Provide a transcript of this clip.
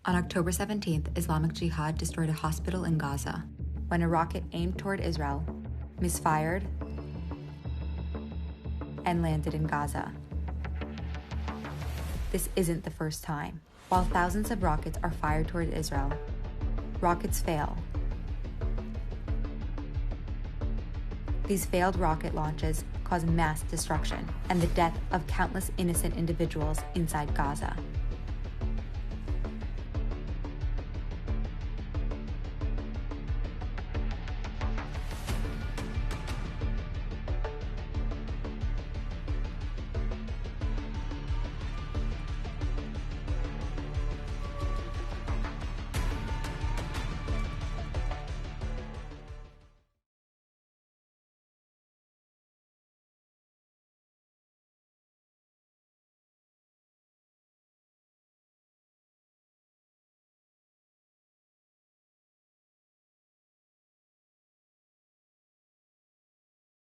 On October 17th, Islamic Jihad destroyed a hospital in Gaza when a rocket aimed toward Israel misfired and landed in Gaza. This isn't the first time. While thousands of rockets are fired toward Israel, rockets fail. These failed rocket launches cause mass destruction and the death of countless innocent individuals inside Gaza.